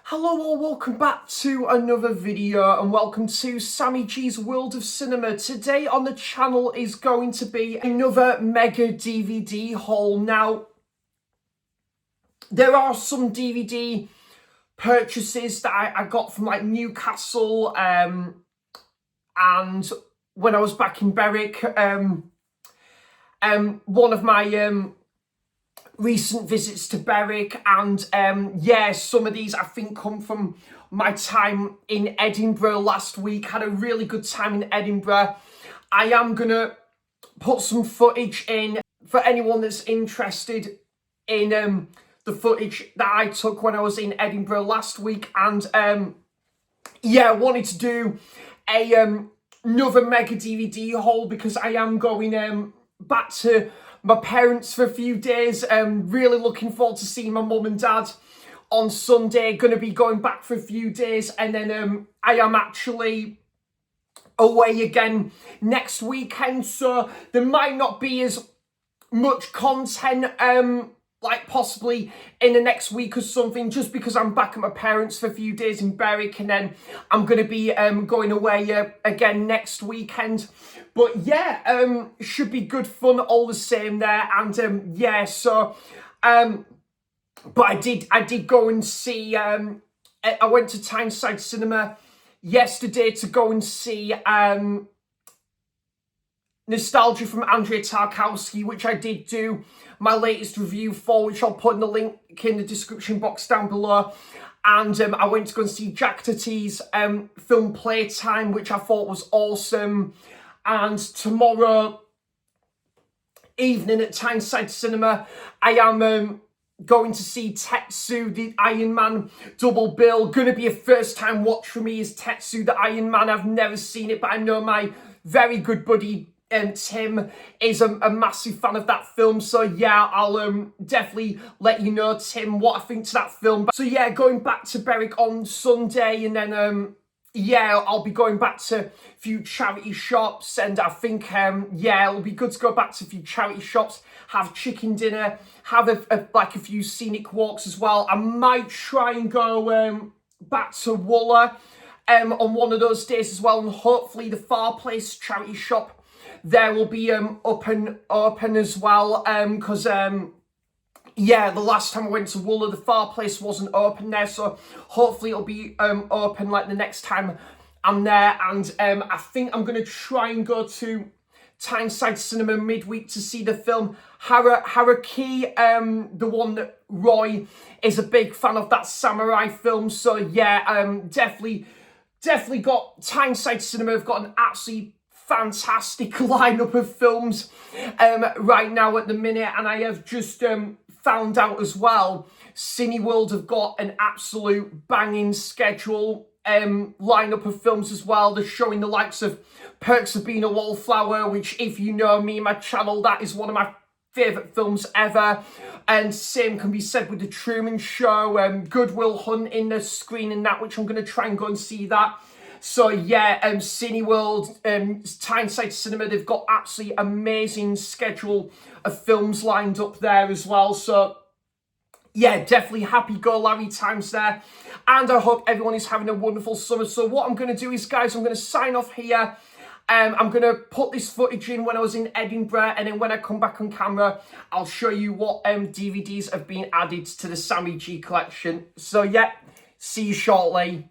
Hello all, welcome back to another video and welcome to Sammy G's World of Cinema. Today on the channel is going to be another mega DVD haul. Now, there are some DVD purchases that I got from like Newcastle and when I was back in Berwick. One of my recent visits to Berwick, and yeah, some of these I think come from my time in Edinburgh last week. Had a really good time in Edinburgh. I am gonna put some footage in for anyone that's interested in the footage that I took when I was in Edinburgh last week, and yeah, I wanted to do a another mega DVD haul because I am going back to my parents for a few days. Really looking forward to seeing my mum and dad on Sunday. Going to be going back for a few days, and then I am actually away again next weekend, so there might not be as much content like possibly in the next week or something, just because I'm back at my parents for a few days in Berwick, and then I'm going to be going away again next weekend. But yeah, should be good fun all the same there. And yeah, so but I did go and see I went to Tyneside Cinema yesterday to go and see Nostalgia from Andrzej Tarkowski, which I did do my latest review for, which I'll put in the link in the description box down below. And I went to go and see Jack Tutti's film Playtime, which I thought was awesome. And tomorrow evening at Tyneside Cinema, I am going to see Tetsu, the Iron Man double bill. Going to be a first time watch for me is Tetsu, the Iron Man. I've never seen it, but I know my very good buddy Tim is a massive fan of that film. So yeah, I'll definitely let you know, Tim, what I think to that film. So yeah, going back to Berwick on Sunday, and then yeah, I'll be going back to a few charity shops, and I think, yeah, it'll be good to go back to a few charity shops, have chicken dinner, have like a few scenic walks as well. I might try and go back to Wooler on one of those days as well, and hopefully the Far Place charity shop there will be up and open as well, because yeah, the last time I went to Wooler, the Far Place wasn't open there, so hopefully it'll be open like the next time I'm there. And I think I'm going to try and go to Tyneside Cinema midweek to see the film Haraki, the one that Roy is a big fan of, that samurai film. So yeah, definitely got Tyneside Cinema. I've got an absolutely fantastic lineup of films right now at the minute, and I have just found out as well, Cineworld have got an absolute banging schedule lineup of films as well. They're showing the likes of Perks of Being a Wallflower, which, if you know me and my channel, that is one of my favourite films ever. And same can be said with The Truman Show, Good Will Hunting, the screen and that, which I'm going to try and go and see that. So yeah, Cineworld, Tyneside Cinema, they've got absolutely amazing schedule of films lined up there as well. So yeah, definitely happy-go-Larry times there. And I hope everyone is having a wonderful summer. So what I'm going to do is, guys, I'm going to sign off here. I'm going to put this footage in when I was in Edinburgh, and then when I come back on camera, I'll show you what DVDs have been added to the Sammy G collection. So yeah, see you shortly.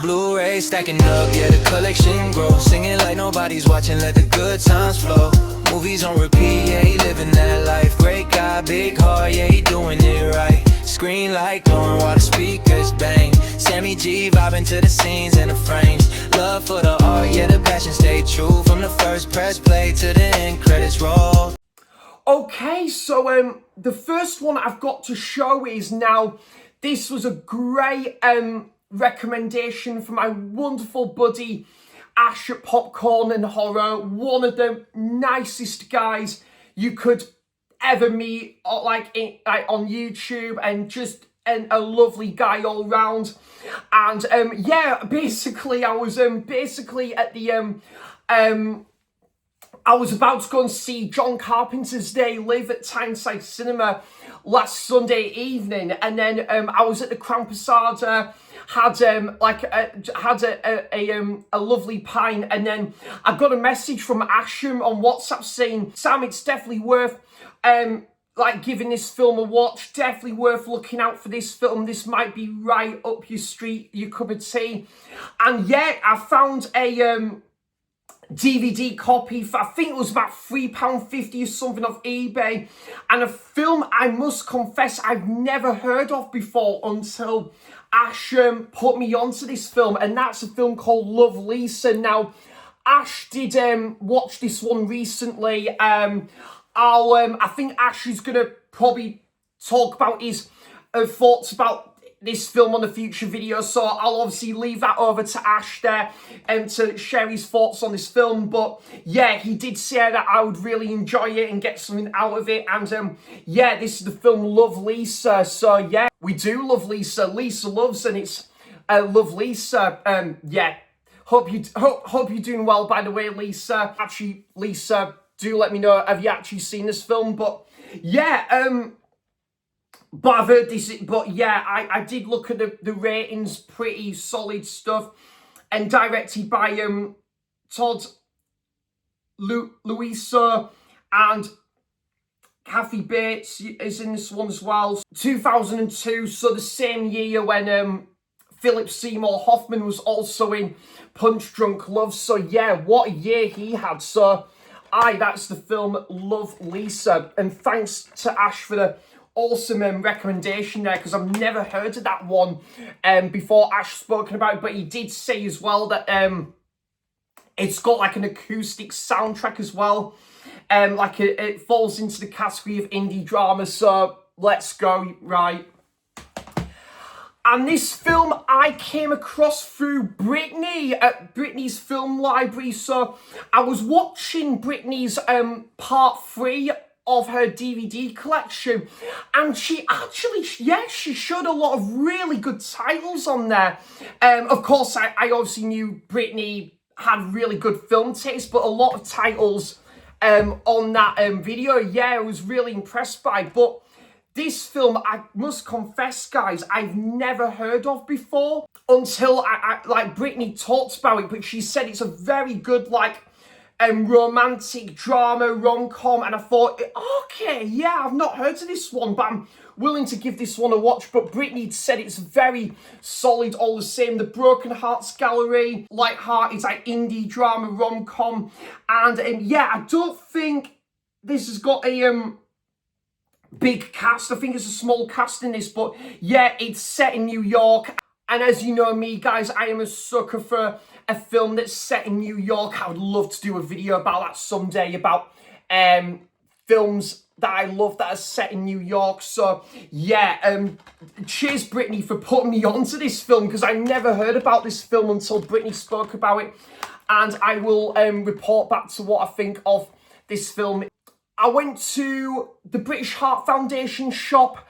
Blu-ray stacking up, yeah, the collection grows. Singing like nobody's watching, let the good times flow. Movies on repeat, yeah, he living that life. Great guy, big heart, yeah, he doing it right. Screen light glowing while the speakers bang. Sammy G vibing to the scenes and the frames. Love for the art, yeah, the passion stayed true. From the first press play to the end credits roll. Okay, so the first one I've got to show is now, this was a great recommendation from my wonderful buddy Ash at Popcorn and Horror, one of the nicest guys you could ever meet, like on YouTube, and just a lovely guy all round. And yeah, basically I was basically at the I was about to go and see John Carpenter's They Live at Tyneside Cinema last Sunday evening, and then I was at the Crown Posada, had a lovely pint, and then I got a message from Asham on WhatsApp saying, Sam, it's definitely worth like giving this film a watch, definitely worth looking out for this film. This might be right up your street, your cup of tea. And yeah, I found a DVD copy for, I think it was about £3.50 or something, off eBay, and a film I must confess I've never heard of before until Ash put me onto this film, and that's a film called Love, Lisa. Now, Ash did watch this one recently. I think Ash is gonna probably talk about his thoughts about this film on a future video, so I'll obviously leave that over to Ash there and to share his thoughts on this film. But yeah, he did say that I would really enjoy it and get something out of it. And yeah, this is the film Love, Lisa. So yeah, we do love Lisa. Lisa loves, and it's Love, Lisa. Yeah, hope you're doing well, by the way, Lisa. Actually, Lisa, do let me know, have you actually seen this film? But yeah, but I've heard this, but yeah, I did look at the ratings, pretty solid stuff, and directed by Todd Louisa, and Kathy Bates is in this one as well. 2002, so the same year when Philip Seymour Hoffman was also in Punch Drunk Love. So yeah, what a year he had. So that's the film Love, Lisa, and thanks to Ash for the awesome recommendation there, because I've never heard of that one before Ash spoken about it. But he did say as well that it's got like an acoustic soundtrack as well, like it falls into the category of indie drama. So let's go, right. And this film I came across through Brittany at Brittany's Film Library. So I was watching Brittany's part 3 of her DVD collection, and she actually, yeah, she showed a lot of really good titles on there. Of course, I obviously knew Brittany had really good film taste, but a lot of titles on that video, yeah, I was really impressed by. But this film, I must confess, guys, I've never heard of before until I like Brittany talked about it. But she said it's a very good, like, romantic drama rom-com, and I thought, okay, yeah, I've not heard of this one, but I'm willing to give this one a watch. But Brittany said it's very solid all the same. The Broken Hearts Gallery, light-hearted, like indie drama rom-com, and yeah, I don't think this has got a big cast. I think it's a small cast in this, but yeah, it's set in New York. And as you know me, guys, I am a sucker for a film that's set in New York. I would love to do a video about that someday, about films that I love that are set in New York. So yeah, cheers Brittany for putting me onto this film, because I never heard about this film until Brittany spoke about it. And I will report back to what I think of this film. I went to the British Heart Foundation shop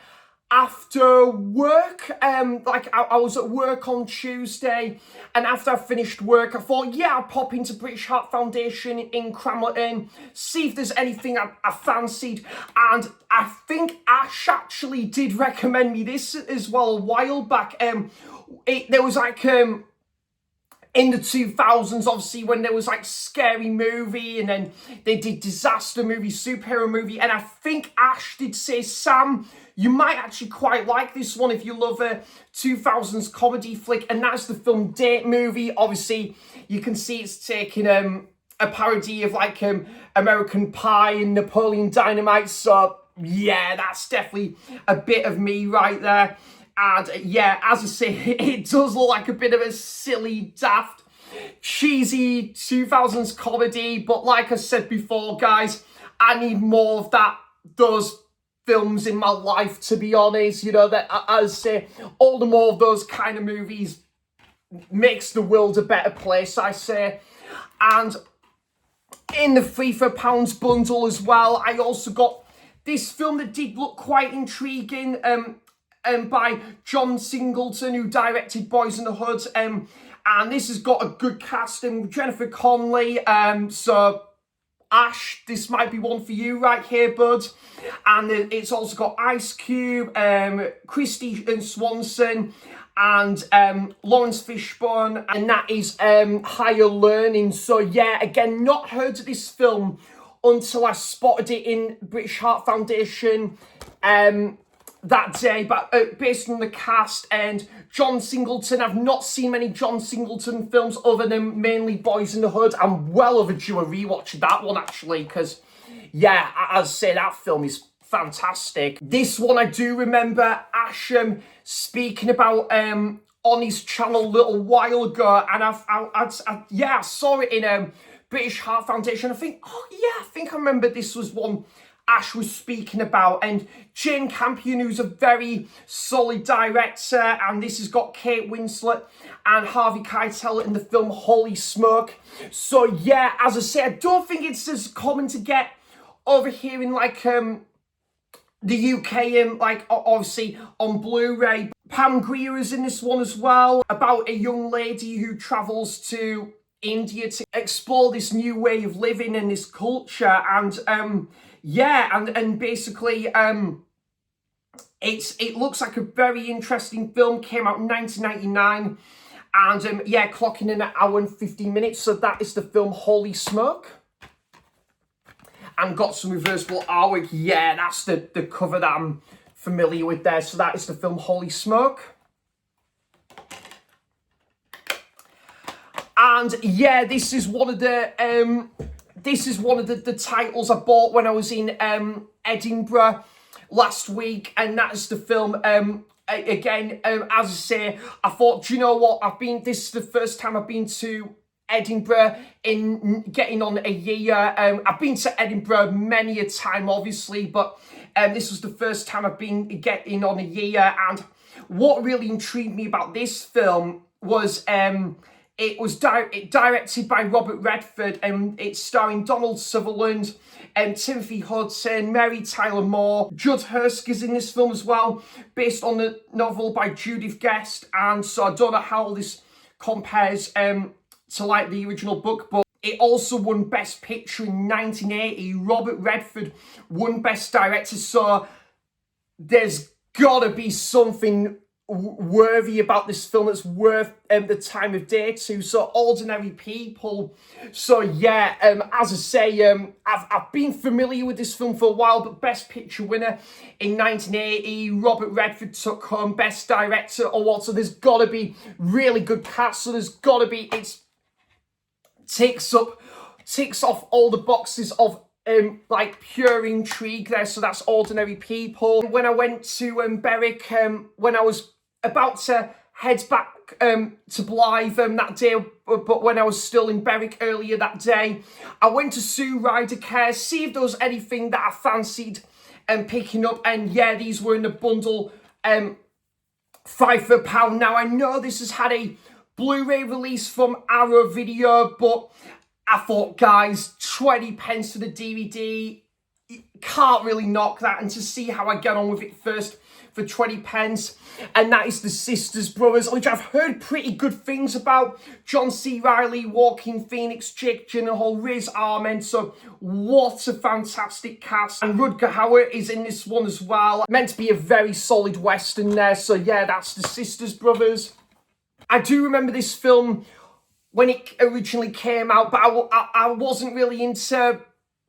after work. Like I was at work on Tuesday, and after I finished work, I thought, yeah, I'll pop into British Heart Foundation in Cramlington, see if there's anything I fancied. And I think Ash actually did recommend me this as well a while back. There was like in the 2000s, obviously, when there was like Scary Movie, and then they did Disaster Movie, Superhero Movie, and I think Ash did say, Sam, you might actually quite like this one if you love a 2000s comedy flick, and that's the film Date Movie. Obviously, you can see it's taking a parody of like American Pie and Napoleon Dynamite, so yeah, that's definitely a bit of me right there. And yeah, as I say, it does look like a bit of a silly, daft, cheesy 2000s comedy. But like I said before, guys, I need more of those films in my life, to be honest. You know, that, as I say, all the more of those kind of movies makes the world a better place, I say. And in the £3 bundle as well, I also got this film that did look quite intriguing, by John Singleton, who directed Boys in the Hood. And this has got a good casting, Jennifer Connelly. So, Ash, this might be one for you right here, bud. And it's also got Ice Cube, Christy and Swanson, and Lawrence Fishburne. And that is Higher Learning. So, yeah, again, not heard of this film until I spotted it in British Heart Foundation that day, but based on the cast and John Singleton, I've not seen many John Singleton films other than mainly Boys in the Hood. I'm well overdue a rewatch of that one, actually, because, yeah, as I say, that film is fantastic. This one I do remember Ash speaking about on his channel a little while ago, and I saw it in British Heart Foundation. I think, I think I remember this was one Ash was speaking about. And Jane Campion, who's a very solid director, and this has got Kate Winslet and Harvey Keitel in the film Holy Smoke. So yeah, as I say, I don't think it's as common to get over here in like the UK, and like obviously on Blu-ray. Pam Grier is in this one as well, about a young lady who travels to India to explore this new way of living and this culture. And and basically it looks like a very interesting film. Came out in 1999, and clocking in an hour and 15 minutes. So that is the film Holy Smoke. And got some reversible artwork. Yeah, that's the cover that I'm familiar with there. So that is the film Holy Smoke. And yeah, this is one of the titles I bought when I was in Edinburgh last week, and that is the film. As I say, I thought, do you know what? This is the first time I've been to Edinburgh in getting on a year. I've been to Edinburgh many a time, obviously, but this was the first time I've been getting on a year. And what really intrigued me about this film was it was directed by Robert Redford, and it's starring Donald Sutherland, Timothy Hudson, Mary Tyler Moore. Judd Hirsch is in this film as well, based on the novel by Judith Guest. And so I don't know how this compares to like the original book, but it also won Best Picture in 1980. Robert Redford won Best Director, so there's gotta be something worthy about this film that's worth the time of day to. So Ordinary People. So yeah, as I say, I've been familiar with this film for a while, but Best Picture winner in 1980. Robert Redford took home Best Director award. So there's got to be really good cast. So there's got to be, ticks off all the boxes of like pure intrigue there. So that's Ordinary People. When I went to Berwick, when I was about to head back to Blythe that day, but when I was still in Berwick earlier that day, I went to Sue Ryder Care, see if there was anything that I fancied picking up. And yeah, these were in the bundle, £5 for £1. Now I know this has had a Blu-ray release from Arrow Video, but I thought, guys, 20 pence for the DVD, can't really knock that. And to see how I get on with it first for 20 pence, and that is The Sisters Brothers, which I've heard pretty good things about. John C. Reilly, Joaquin Phoenix, Jake Gyllenhaal, Riz Ahmed, so what a fantastic cast. And Rutger Hauer is in this one as well. Meant to be a very solid western there, so yeah, that's The Sisters Brothers. I do remember this film when it originally came out, but I wasn't really into...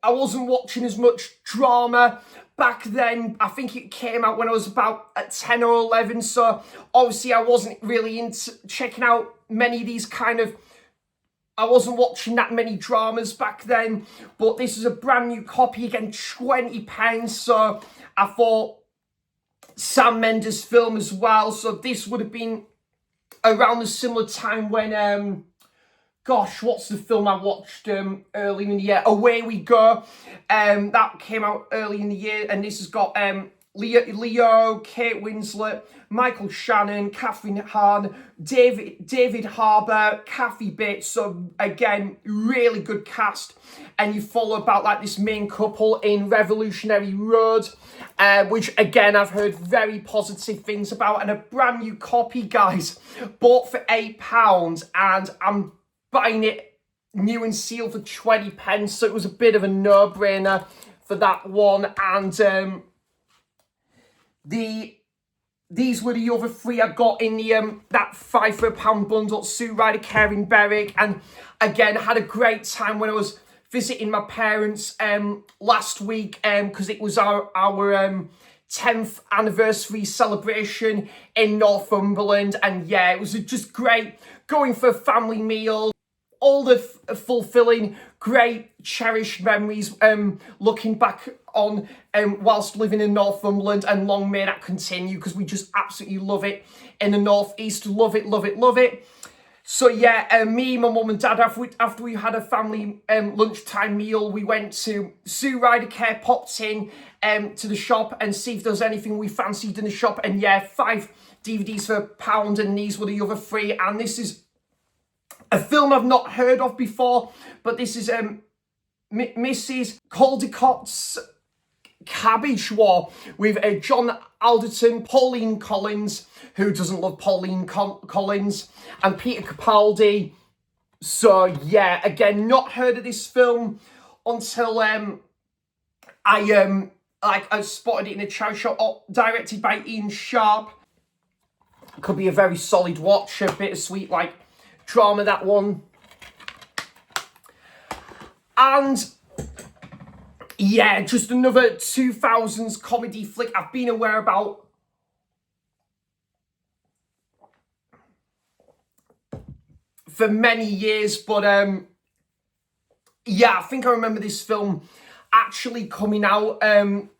I wasn't watching as much drama back then. I think it came out when I was about 10 or 11, so obviously I wasn't really into checking out many of these kind of... I wasn't watching that many dramas back then, but this is a brand new copy, again, £20, so I thought Sam Mendes film as well, so this would have been around the similar time when... Gosh, what's the film I watched early in the year? Away We Go. That came out early in the year, and this has got Leo, Kate Winslet, Michael Shannon, Catherine Hahn, David Harbour, Kathy Bates. So again, really good cast. And you follow about like this main couple in Revolutionary Road, which again I've heard very positive things about, and a brand new copy, guys, bought for £8, and I'm buying it new and sealed for 20 pence, so it was a bit of a no-brainer for that one. And these were the other three I got in the that £5 for £1 bundle. Sue Ryder, Karen Berwick, and again had a great time when I was visiting my parents last week, because it was our 10th anniversary celebration in Northumberland, and yeah, it was just great going for a family meal. All the fulfilling, great, cherished memories looking back on whilst living in Northumberland, and long may that continue, because we just absolutely love it in the northeast. Love it, love it, love it. So yeah, me, my mum and dad, after we had a family lunchtime meal, we went to Sue Ryder Care, popped in to the shop and see if there was anything we fancied in the shop, and yeah, 5 DVDs for £1, and these were the other 3, and this is a film I've not heard of before, but this is Mrs. Caldicott's Cabbage War with John Alderton, Pauline Collins, who doesn't love Pauline Collins, and Peter Capaldi. So yeah, again, not heard of this film until I spotted it in a charity shop, directed by Ian Sharp. Could be a very solid watch, a bittersweet like drama, that one. And yeah, just another 2000s comedy flick I've been aware about for many years, but yeah, I think I remember this film actually coming out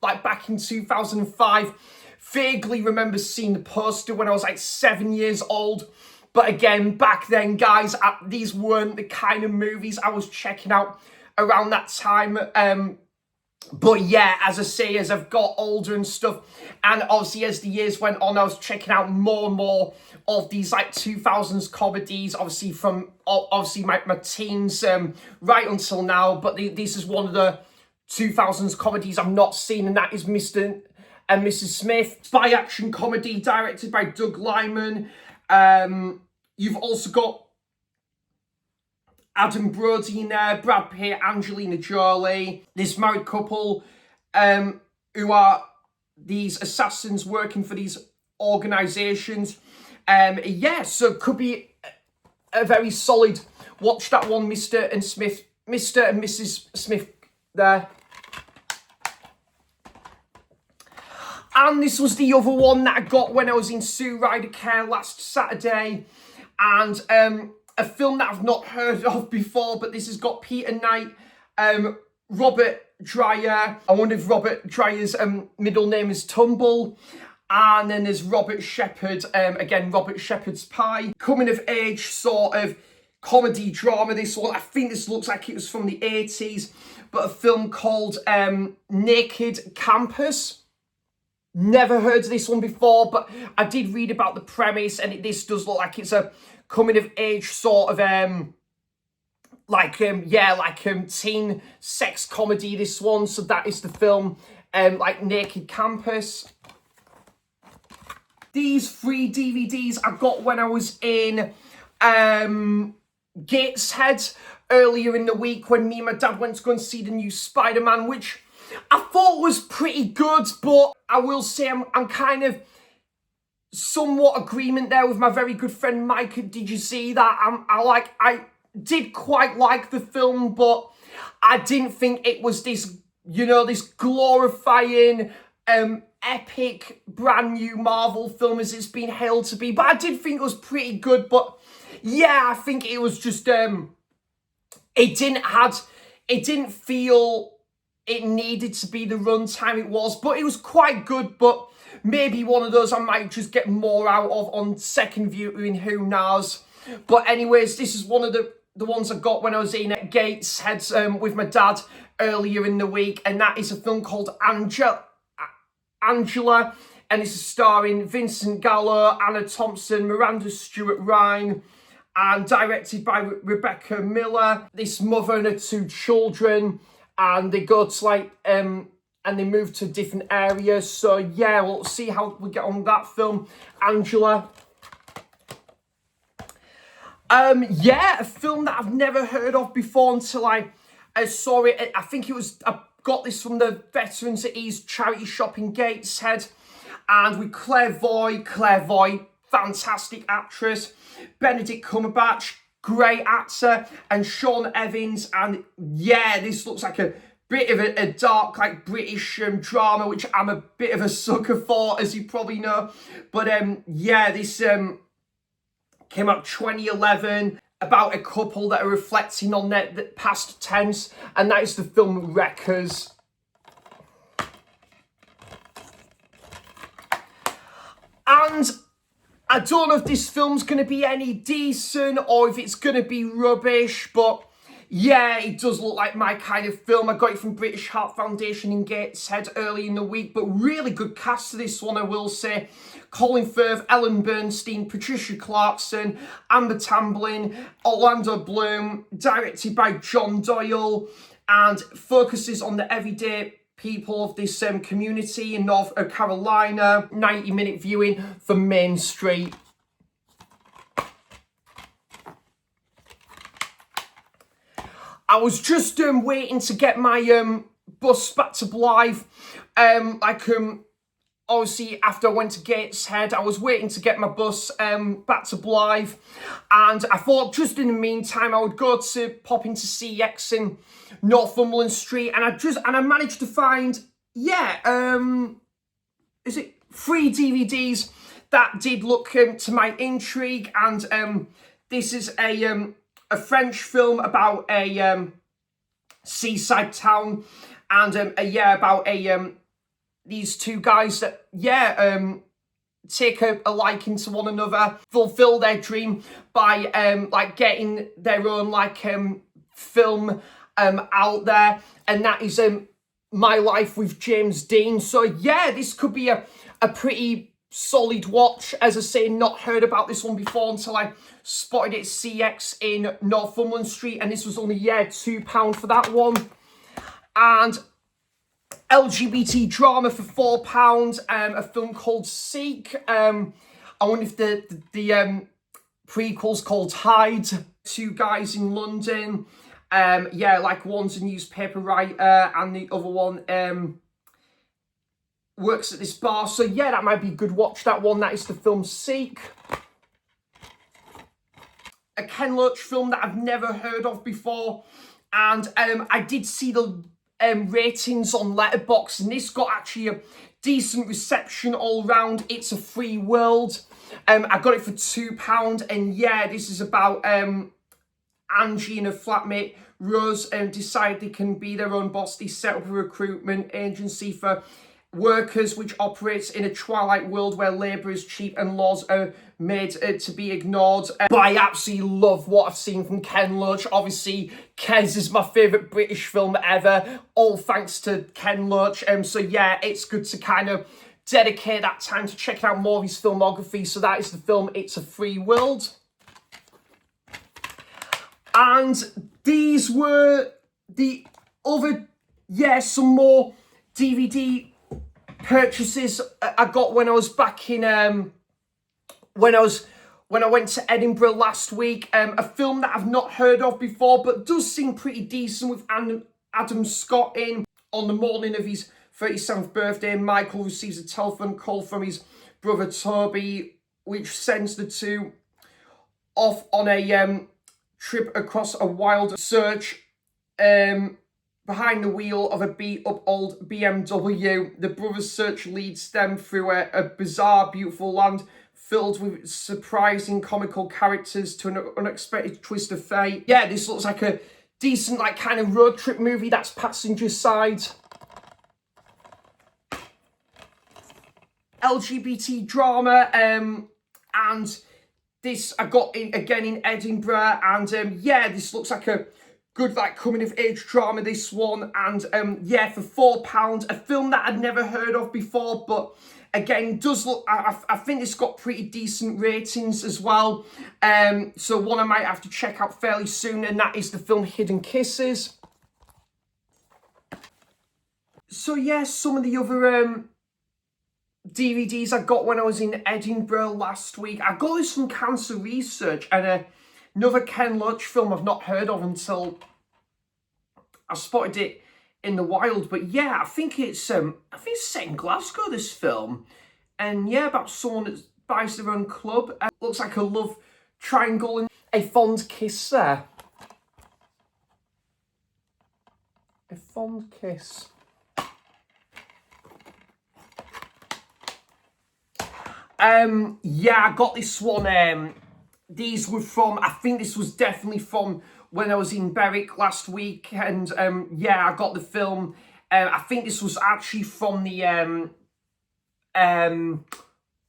like back in 2005. Vaguely remember seeing the poster when I was like 7 years old. But again, back then, guys, these weren't the kind of movies I was checking out around that time. But yeah, as I say, as I've got older and stuff, and obviously as the years went on, I was checking out more and more of these like 2000s comedies, obviously from my teens right until now. But this is one of the 2000s comedies I've not seen, and that is Mr. and Mrs. Smith. Spy action comedy directed by Doug Liman. You've also got Adam Brody in there, Brad Pitt, Angelina Jolie. This married couple who are these assassins working for these organisations. Yeah, so it could be a very solid watch, that one, Mr. and Mrs. Smith there. And this was the other one that I got when I was in Sue Ryder Care last Saturday. And a film that I've not heard of before, but this has got Peter Knight, Robert Dreyer. I wonder if Robert Dreyer's middle name is Tumble. And then there's Robert Shepherd, again, Robert Shepherd's Pie. Coming of age sort of comedy drama, this one. I think this looks like it was from the 80s, but a film called Naked Campus. Never heard of this one before, but I did read about the premise, and this does look like it's a coming of age sort of teen sex comedy, this one. So that is the film, like Naked Campus. these 3 DVDs I got when I was in Gateshead earlier in the week when me and my dad went to go and see the new Spider-Man, which I thought was pretty good, but I will say I'm kind of somewhat agreement there with my very good friend Micah. Did you see that? I did quite like the film, but I didn't think it was this, this glorifying, epic, brand new Marvel film as it's been hailed to be. But I did think it was pretty good. But yeah, I think it was just, it didn't feel it needed to be the runtime it was, but it was quite good. But maybe one of those I might just get more out of on second viewing, who knows. But anyways, this is one of the ones I got when I was in Gateshead with my dad earlier in the week, and that is a film called Angela, and it's starring Vincent Gallo, Anna Thompson, Miranda Stewart-Ryan, and directed by Rebecca Miller. This mother and her 2 children, and they go to and they move to different areas. So yeah, we'll see how we get on with that film, Angela. Yeah, a film that I've never heard of before until I saw it. I think I got this from the Veterans at Ease charity shop in Gateshead, and with Claire Voy, fantastic actress, Benedict Cumberbatch, great actor, and Sean Evans. And yeah, this looks like a bit of a dark, British drama, which I'm a bit of a sucker for, as you probably know. But yeah, this came out 2011, about a couple that are reflecting on their past tense, and that is the film Wreckers. And I don't know if this film's going to be any decent or if it's going to be rubbish, but yeah, it does look like my kind of film. I got it from British Heart Foundation in Gateshead early in the week, but really good cast to this one, I will say. Colin Firth, Ellen Bernstein, Patricia Clarkson, Amber Tamblyn, Orlando Bloom, directed by John Doyle, and focuses on the everyday people of this community in North Carolina. 90-minute viewing for Main Street. I was just waiting to get my bus back to Blythe. Obviously, after I went to Gateshead, I was waiting to get my bus back to Blythe. And I thought just in the meantime, I would go to pop into CX in Northumberland Street. And I managed to find, is it 3 DVDs that did look to my intrigue. And this is a French film about a seaside town, and about these 2 guys that take a liking to one another, fulfill their dream by getting their own film out there, and that is My Life with James Dean. So yeah, this could be a pretty solid watch. As I say, not heard about this one before until I spotted it CX in Northumberland Street, and this was only £2 for that one. And LGBT drama for £4, a film called Seek. I wonder if the prequel's called Hide. 2 guys in London. One's a newspaper writer and the other one works at this bar. So yeah, that might be a good watch, that one. That is the film Seek. A Ken Loach film that I've never heard of before. And I did see the ratings on Letterboxd, and this got actually a decent reception all round. It's a Free World. I got it for £2, and yeah, this is about Angie and her flatmate Rose decide they can be their own boss. They set up a recruitment agency for workers which operates in a twilight world where labour is cheap and laws are made to be ignored. But I absolutely love what I've seen from Ken Loach. Obviously, Kes is my favourite British film ever, all thanks to Ken Loach. So yeah, it's good to kind of dedicate that time to check out more of his filmography. So that is the film It's a Free World. And these were the other, some more DVD purchases I got when I was back in when I went to Edinburgh last week. A film that I've not heard of before, but does seem pretty decent, with Adam Scott in. On the morning of his 37th birthday, Michael receives a telephone call from his brother Toby, which sends the two off on a trip across a wild search behind the wheel of a beat-up old BMW. The brothers' search leads them through a bizarre, beautiful land filled with surprising comical characters to an unexpected twist of fate. Yeah, this looks like a decent, like, kind of road trip movie that's passenger side. LGBT drama, and this I got in again in Edinburgh, and yeah, this looks like a good, like, coming of age drama, this one. And yeah, for £4, a film that I'd never heard of before, but again, does look, I think it's got pretty decent ratings as well. So one I might have to check out fairly soon, and that is the film Hidden Kisses. So yeah, some of the other DVDs I got when I was in Edinburgh last week. I got this from Cancer Research, and another Ken Loach film I've not heard of until I spotted it in the wild. But yeah, I think it's set in Glasgow, this film, and yeah, about someone that buys their own club. Looks like a love triangle and a fond kiss there. A fond kiss. Yeah, I got this one. These were from, I think this was definitely from when I was in Berwick last week, and yeah, I got the film. I think this was actually from the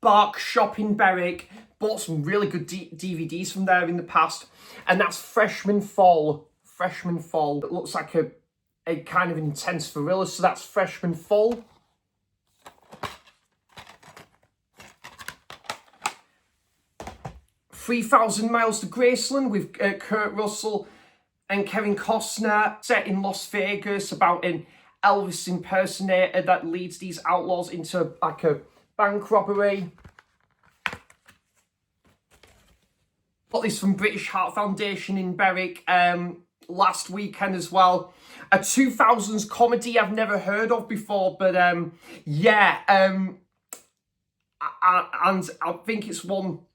Bark shop in Berwick. Bought some really good DVDs from there in the past, and that's Freshman Fall. Freshman Fall. It looks like a kind of intense thriller, so that's Freshman Fall. "3,000 Miles to Graceland" with Kurt Russell and Kevin Costner, set in Las Vegas, about an Elvis impersonator that leads these outlaws into like a bank robbery. Got this from British Heart Foundation in Berwick last weekend as well. A 2000s comedy I've never heard of before, but yeah, and I think it's one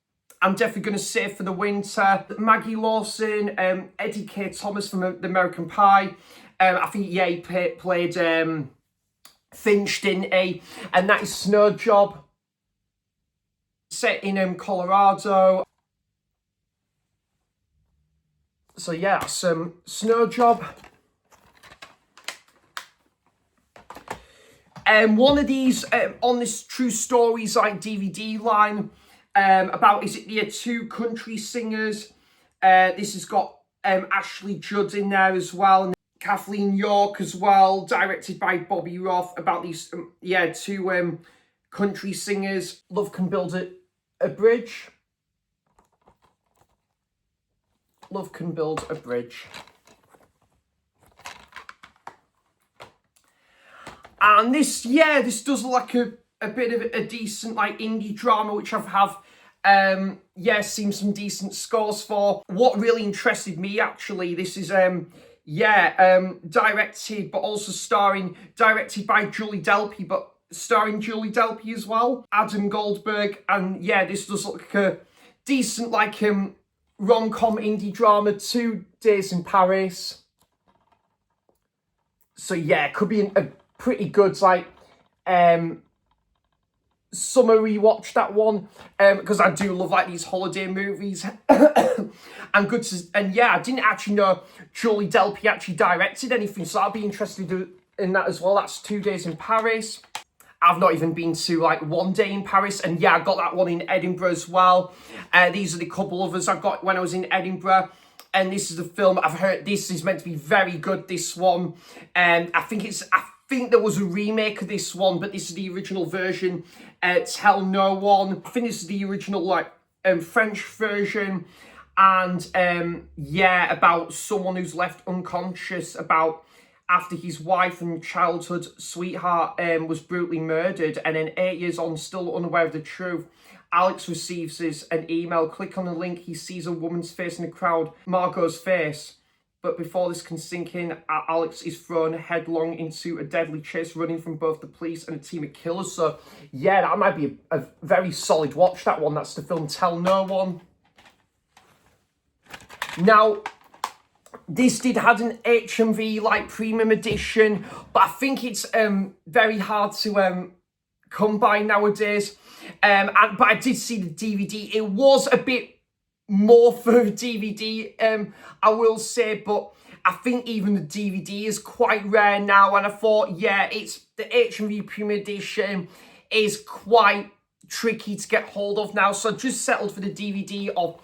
I'm definitely going to save for the winter. Maggie Lawson, Eddie K. Thomas from The American Pie. I think, yeah, he played Finch, didn't he? And that is Snow Job, set in Colorado. So yeah, some Snow Job. One of these on this True Stories like DVD line, about, is it the two country singers? This has got Ashley Judd in there as well, and Kathleen York as well, directed by Bobby Roth, about these yeah, two country singers. Love Can Build a Bridge. Love Can Build a Bridge. And this, yeah, this does look like a bit of a decent, like, indie drama, which yeah, seen some decent scores for. What really interested me, actually, this is directed but also directed by Julie Delpy, but starring Julie Delpy as well, Adam Goldberg. And yeah, this does look like a decent, like, rom-com indie drama, 2 Days in Paris. So yeah, it could be a pretty good, like, summer rewatch, that one, because I do love, like, these holiday movies. And good to, and yeah, I didn't actually know Julie Delpy actually directed anything, so I'll be interested in that as well. That's 2 Days in Paris. I've not even been to, like, 1 Day in Paris, and yeah, I got that one in Edinburgh as well. These are the couple others I got when I was in Edinburgh. And this is the film I've heard. This is meant to be very good, this one. And I think there was a remake of this one, but this is the original version. Tell No One. I think this is the original, like, French version. And yeah, about someone who's left unconscious about after his wife and childhood sweetheart was brutally murdered, and then 8 years on, still unaware of the truth, Alex receives an email. Click on the link. He sees a woman's face in the crowd, Margot's face. But before this can sink in, Alex is thrown headlong into a deadly chase, running from both the police and a team of killers. So, yeah, that might be a very solid watch, that one. That's the film Tell No One. Now, this did have an HMV, like, premium edition, but I think it's very hard to come by nowadays. But I did see the DVD. It was a bit more for a DVD, I will say, but I think even the DVD is quite rare now, and I thought, yeah, it's the HMV Premium Edition is quite tricky to get hold of now, so I just settled for the DVD of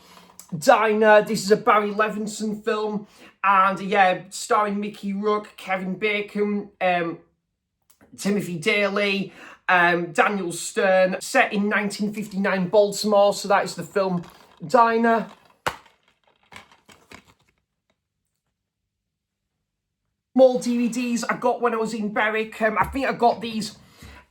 Diner. This is a Barry Levinson film, and yeah, starring Mickey Rourke, Kevin Bacon, Timothy Daly, Daniel Stern, set in 1959 Baltimore, so that is the film Diner. More DVDs I got when I was in Berwick. I think I got these,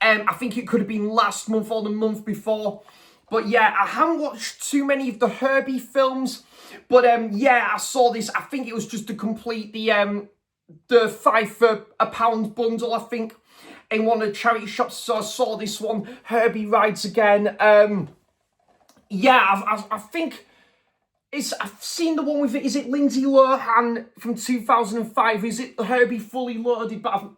I think it could have been last month or the month before. But yeah, I haven't watched too many of the Herbie films. But yeah, I saw this. I think it was just to complete the £5 for £1 bundle, I think, in one of the charity shops. So I saw this one, Herbie Rides Again. Yeah, I think I've seen the one with it. Is it Lindsay Lohan from 2005? Is it Herbie Fully Loaded? But I've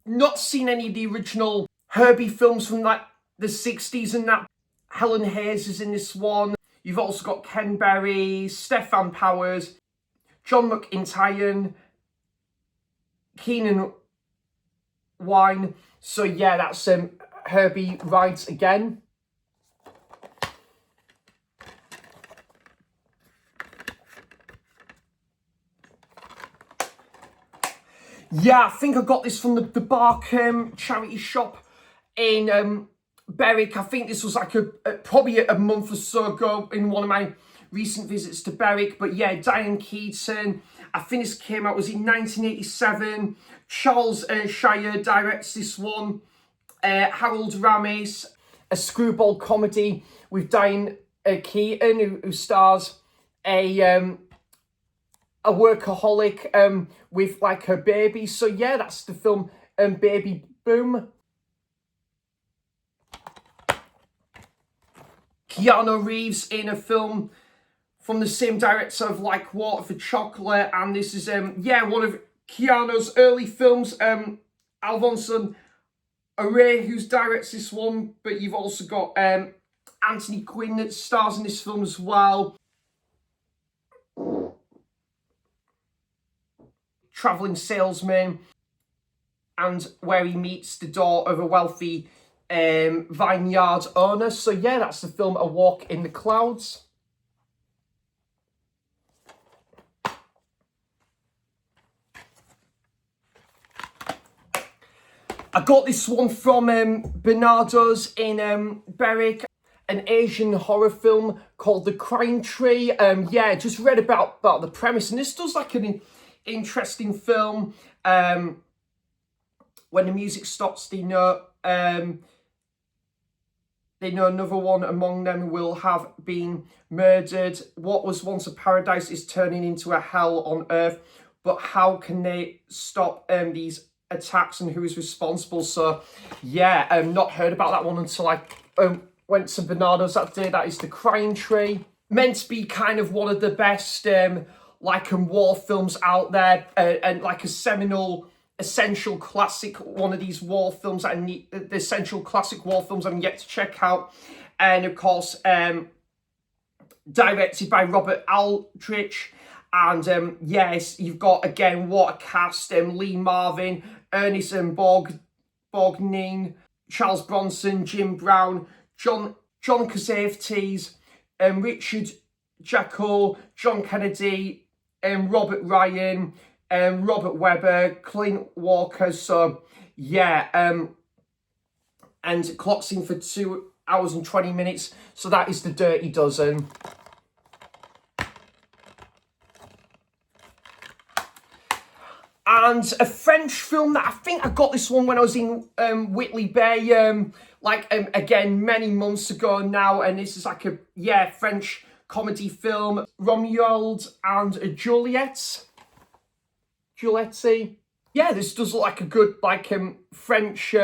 not seen any of the original Herbie films from like the 60s and that. Helen Hayes is in this one. You've also got Ken Berry, Stefan Powers, John McIntyre, Keenan Wine. So yeah, that's Herbie Rides Again. Yeah, I think I got this from the Barkham charity shop in Berwick. I think this was like probably a month or so ago in one of my recent visits to Berwick. But yeah, Diane Keaton. I think this came out, was in 1987. Charles Shire directs this one. Harold Ramis, a screwball comedy with Diane Keaton, who stars a workaholic with like her baby. So yeah, that's the film Baby Boom. Keanu Reeves in a film from the same director of Like Water for Chocolate, and this is yeah, one of Keanu's early films. Alfonso Array, who directs this one, but you've also got Anthony Quinn that stars in this film as well. Traveling salesman, and where he meets the daughter of a wealthy vineyard owner. So yeah, that's the film A Walk in the Clouds. I got this one from Bernardo's in Berwick, an Asian horror film called The Crying Tree. Yeah, just read about the premise, and this does like an interesting film. When the music stops, they know another one among them will have been murdered. What was once a paradise is turning into a hell on earth. But how can they stop these attacks, and who is responsible? So yeah, not heard about that one until I went to Bernardo's that day. That is The Crying Tree. Meant to be kind of one of the best like war films out there, and like a seminal essential classic, one of these war films that I need, the essential classic war films I'm yet to check out. And of course directed by Robert Aldrich. And yes, you've got, again, what a cast. Lee Marvin, Ernest Borgnine, Charles Bronson, Jim Brown, John Cassavetes, Richard Jacko, John Kennedy, Robert Ryan, Robert Webber, Clint Walker. So yeah, and clocks in for 2 hours and 20 minutes. So that is The Dirty Dozen. And a French film that I think I got this one when I was in Whitley Bay like, again, many months ago now, and this is like a, yeah, French comedy film, Romeo and Juliet. Giuletti. Yeah, this does look like a good, like, French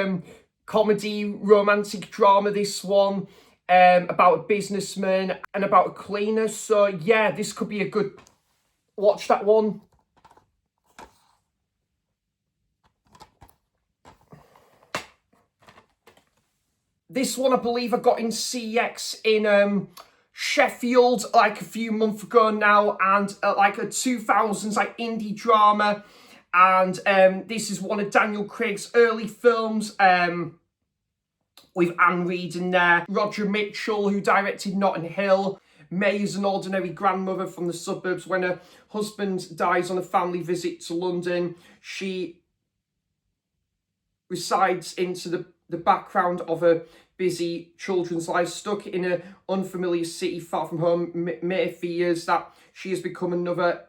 comedy, romantic drama, this one, about a businessman and about a cleaner. So, yeah, this could be a good, watch that one. This one, I believe I got in CX in Sheffield like a few months ago now, and like a 2000s like indie drama, and this is one of Daniel Craig's early films with Anne Reid in there, Roger Mitchell, who directed Notting Hill. May is an ordinary grandmother from the suburbs. When her husband dies on a family visit to London, she resides into the background of a busy children's life, stuck in an unfamiliar city far from home. May fears that she has become another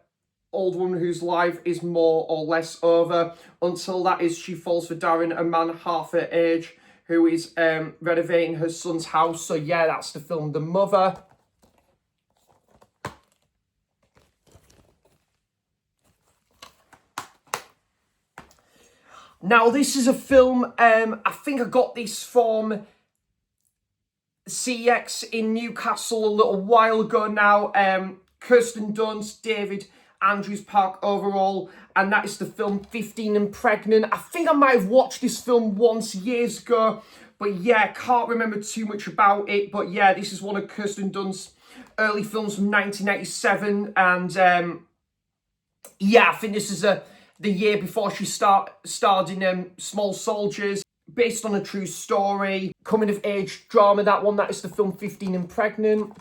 old woman whose life is more or less over. Until that is, she falls for Darren, a man half her age, who is renovating her son's house. So yeah, that's the film The Mother. Now, this is a film, I think I got this from CX in Newcastle a little while ago now. Kirsten Dunst, David Andrews Park overall, and that is the film 15 and Pregnant. I think I might have watched this film once years ago, but yeah, can't remember too much about it. But yeah, this is one of Kirsten Dunst's early films from 1987, and yeah, I think this is the year before she starred in Small Soldiers, based on a true story, coming of age drama. That one, that is the film 15 and Pregnant.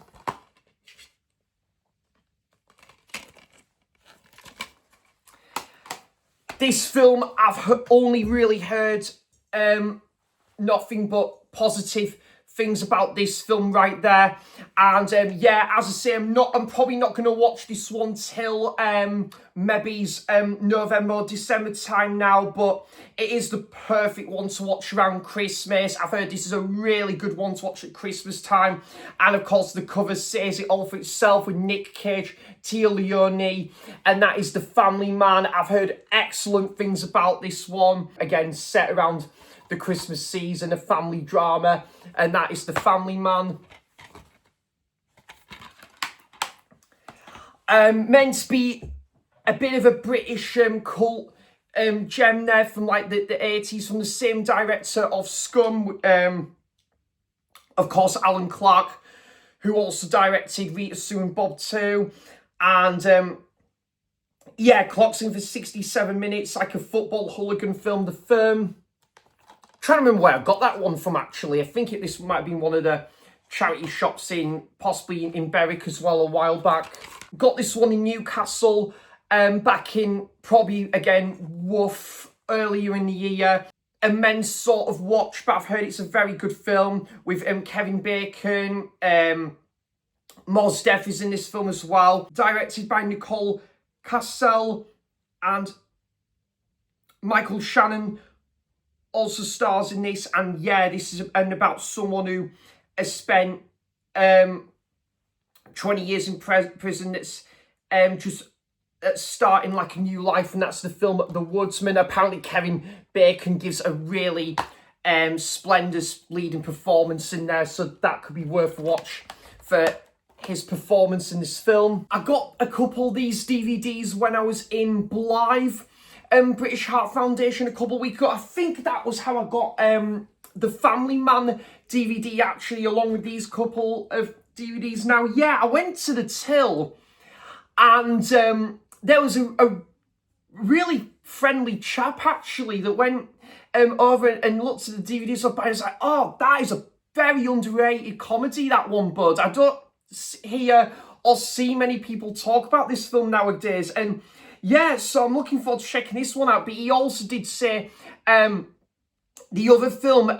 This film, I've only really heard nothing but positive things about this film right there. And yeah, as I say, I'm probably not going to watch this one till maybe November or December time now, but it is the perfect one to watch around Christmas. I've heard this is a really good one to watch at Christmas time, and of course the cover says it all for itself, with Nick Cage, Tia Leone, and that is The Family Man. I've heard excellent things about this one, again set around the Christmas season, a family drama, and that is The Family Man. Meant to be a bit of a British cult gem there from like the 80s, from the same director of Scum, of course Alan Clark, who also directed Rita Sue and Bob too. And yeah, clocks in for 67 minutes, like a football hooligan film. The Firm. Trying to remember where I got that one from, actually. I think this might have been one of the charity shops possibly in Berwick as well, a while back. Got this one in Newcastle back in probably, again, earlier in the year. Immense sort of watch, but I've heard it's a very good film with Kevin Bacon. Mos Def is in this film as well. Directed by Nicole Cassell, and Michael Shannon also stars in this. And yeah, this is about someone who has spent 20 years in prison that's just starting like a new life, and that's the film The Woodsman. Apparently Kevin Bacon gives a really splendid leading performance in there, so that could be worth a watch for his performance in this film. I got a couple of these DVDs when I was in Blythe, British Heart Foundation, a couple of weeks ago. I think that was how I got the Family Man DVD, actually, along with these couple of DVDs. Now, yeah, I went to the till, and there was a really friendly chap, actually, that went over and looked at the DVDs up, and I was like, oh, that is a very underrated comedy, that one, bud. I don't hear or see many people talk about this film nowadays, and yeah, so I'm looking forward to checking this one out. But he also did say the other film,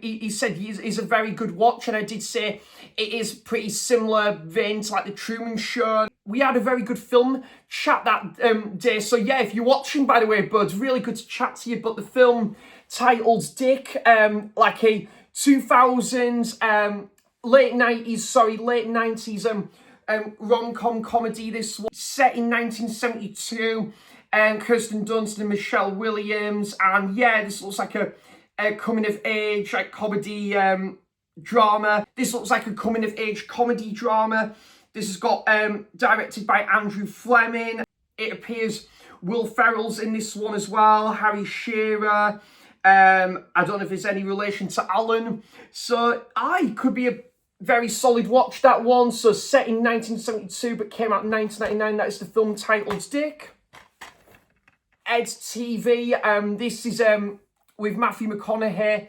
he said is a very good watch, and I did say it is pretty similar vein to like The Truman Show. We had a very good film chat that day. So yeah, if you're watching, by the way, buds, really good to chat to you. But the film titled Dick, like a 2000s, late 90s rom-com comedy. This was set in 1972. Kirsten Dunst and Michelle Williams, and yeah, this looks like a coming of age like comedy drama. This looks like a coming of age comedy drama. This has got directed by Andrew Fleming. It appears Will Ferrell's in this one as well, Harry Shearer. I don't know if there's any relation to Alan. So could be a very solid watch, that one. So set in 1972 but came out in 1999. That is the film titled Dick. Ed TV. This is with Matthew McConaughey,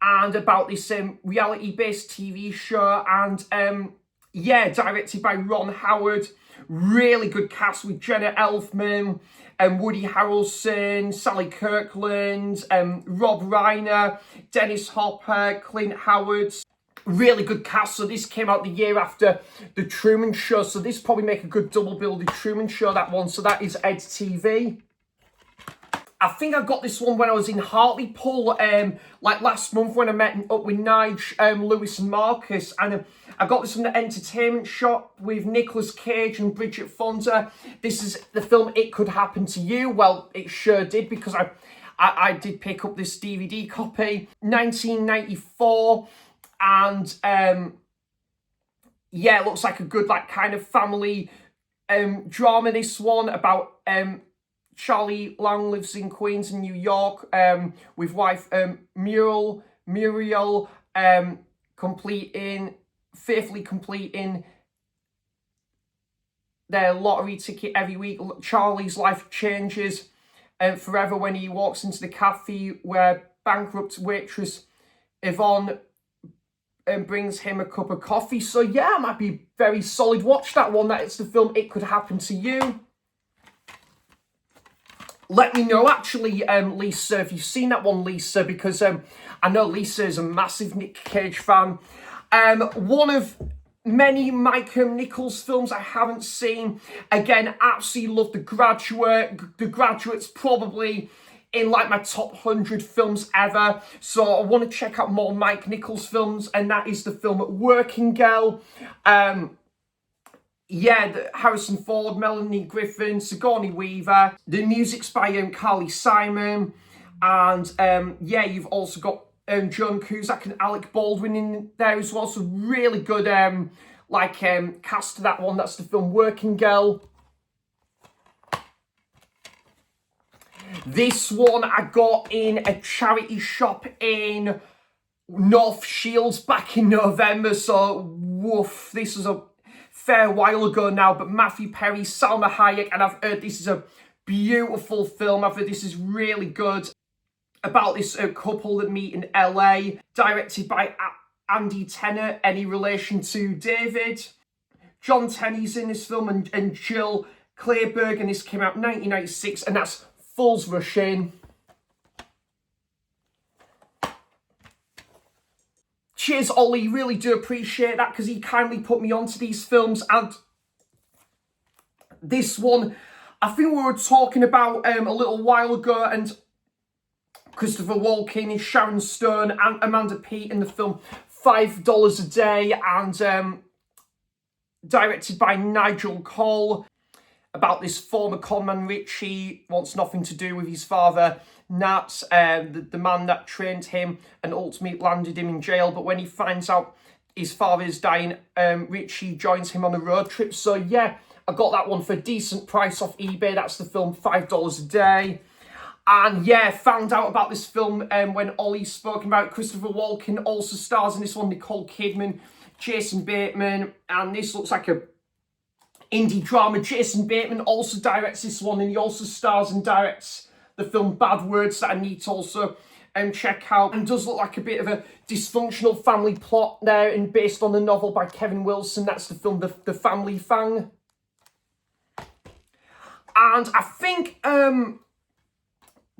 and about this reality-based TV show, and yeah, directed by Ron Howard. Really good cast with Jenna Elfman and Woody Harrelson, Sally Kirkland, Rob Reiner, Dennis Hopper, Clint Howard. Really good cast. So this came out the year after The Truman Show, so this probably make a good double bill, The Truman Show, that one. So that is Ed TV. I think I got this one when I was in Hartlepool, like last month when I met up with Nige, Lewis and Marcus, and I got this from the Entertainment Shop with Nicolas Cage and Bridget Fonda. This is the film It Could Happen to You. Well, it sure did, because I did pick up this DVD copy. 1994, and yeah, it looks like a good like kind of family drama, this one, about Charlie Lang lives in Queens in New York with wife Muriel faithfully completing their lottery ticket every week. Charlie's life changes forever when he walks into the cafe where bankrupt waitress Yvonne brings him a cup of coffee. So yeah, it might be a very solid watch, that one. That is the film It Could Happen to You. Let me know, actually, Lisa, if you've seen that one, Lisa, because I know Lisa is a massive Nick Cage fan. One of many Mike Nichols films I haven't seen. Again, absolutely love The Graduate. The Graduate's probably in like my top 100 films ever. So I want to check out more Mike Nichols films, and that is the film Working Girl. Yeah, Harrison Ford, Melanie Griffin, Sigourney Weaver. The music's by Carly Simon. And yeah, you've also got Joan Cusack and Alec Baldwin in there as well. So really good cast to that one. That's the film Working Girl. This one I got in a charity shop in North Shields back in November. So woof, this was a fair while ago now, but Matthew Perry, Salma Hayek, and I've heard this is a beautiful film. I've heard this is really good, about this couple that meet in LA, directed by Andy Tennant. Any relation to David? John Tenney's in this film, and Jill Clayburgh, and this came out in 1996, and that's Fools Rush In. Cheers, Ollie. Really do appreciate that, because he kindly put me onto these films. And this one, I think we were talking about a little while ago, and Christopher Walken is Sharon Stone and Amanda Peet in the film $5 a Day, and directed by Nigel Cole, about this former conman Richie wants nothing to do with his father Nat, the man that trained him and ultimately landed him in jail. But when he finds out his father is dying, Richie joins him on a road trip. So yeah, I got that one for a decent price off eBay. That's the film $5 a Day. And yeah, found out about this film when Ollie spoke about it. Christopher Walken also stars in this one, Nicole Kidman, Jason Bateman, and this looks like a indie drama. Jason Bateman also directs this one, and he also stars and directs the film Bad Words, that I need to also check out. And does look like a bit of a dysfunctional family plot there, and based on the novel by Kevin Wilson. That's the film The Family Fang. And I think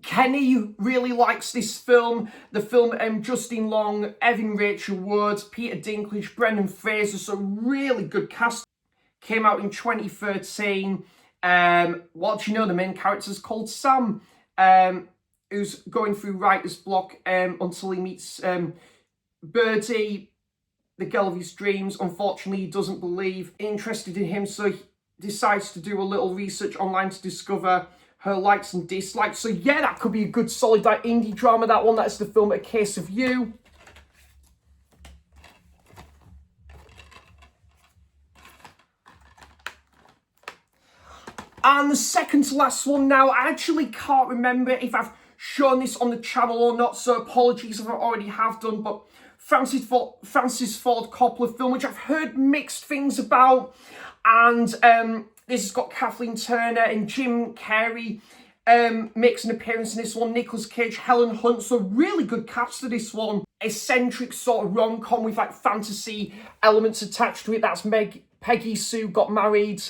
Kenny really likes this film. The film Justin Long, Evan Rachel Wood, Peter Dinklage, Brendan Fraser. So really good cast. Came out in 2013. What do you know? The main character's called Sam, who's going through writer's block until he meets Birdie, the girl of his dreams, unfortunately he doesn't believe interested in him, so he decides to do a little research online to discover her likes and dislikes. So yeah, that could be a good solid like indie drama, that one. That's the film A Case of You. And the second to last one now, I actually can't remember if I've shown this on the channel or not, so apologies if I already have done, but Francis Ford Coppola film, which I've heard mixed things about, and this has got Kathleen Turner and Jim Carrey makes an appearance in this one, Nicolas Cage, Helen Hunt, so really good cast for this one. Eccentric sort of rom-com with like fantasy elements attached to it. That's Peggy Sue Got Married.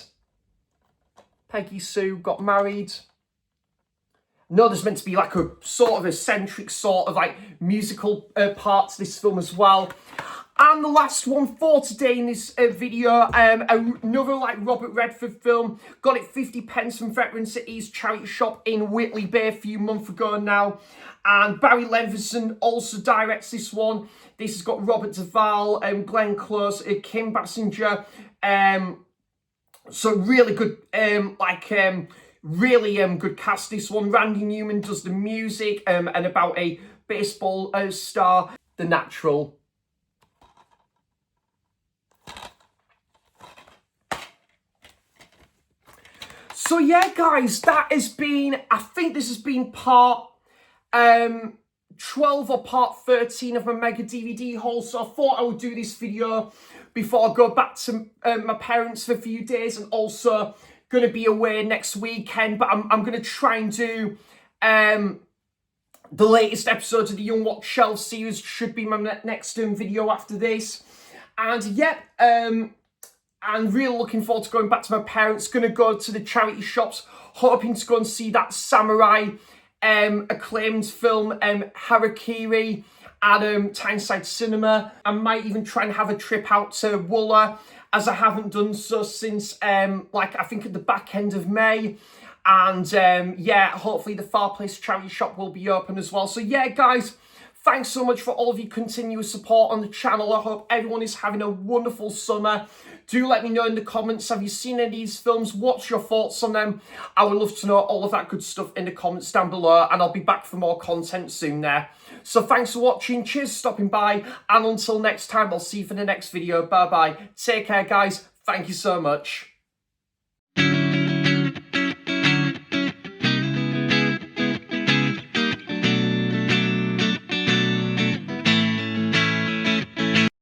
No, there's meant to be like a sort of eccentric sort of like musical part to this film as well. And the last one for today in this video, another like Robert Redford film. Got it 50p from Veterans at East charity shop in Whitley Bay a few months ago now. And Barry Levinson also directs this one. This has got Robert Duvall, Glenn Close, Kim Basinger. So really good, really good cast this one. Randy Newman does the music, and about a baseball star, The Natural. So yeah, guys, that has been, I think this has been part 12 or part 13 of my mega DVD haul. So I thought I would do this video before I go back to my parents for a few days, and also going to be away next weekend. But I'm going to try and do the latest episodes of the Young Watch Shelf series. Should be my next video after this. And yeah, I'm really looking forward to going back to my parents. Going to go to the charity shops, hoping to go and see that samurai acclaimed film Harakiri at Tyneside Cinema. I might even try and have a trip out to Wooler, as I haven't done so since like I think at the back end of May. And yeah, hopefully the Far Place charity shop will be open as well. So yeah, guys, thanks so much for all of your continuous support on the channel. I hope everyone is having a wonderful summer. Do let me know in the comments, have you seen any of these films? What's your thoughts on them? I would love to know all of that good stuff in the comments down below, and I'll be back for more content soon there. So thanks for watching, cheers for stopping by, and until next time, I'll see you for the next video. Bye bye. Take care, guys. Thank you so much.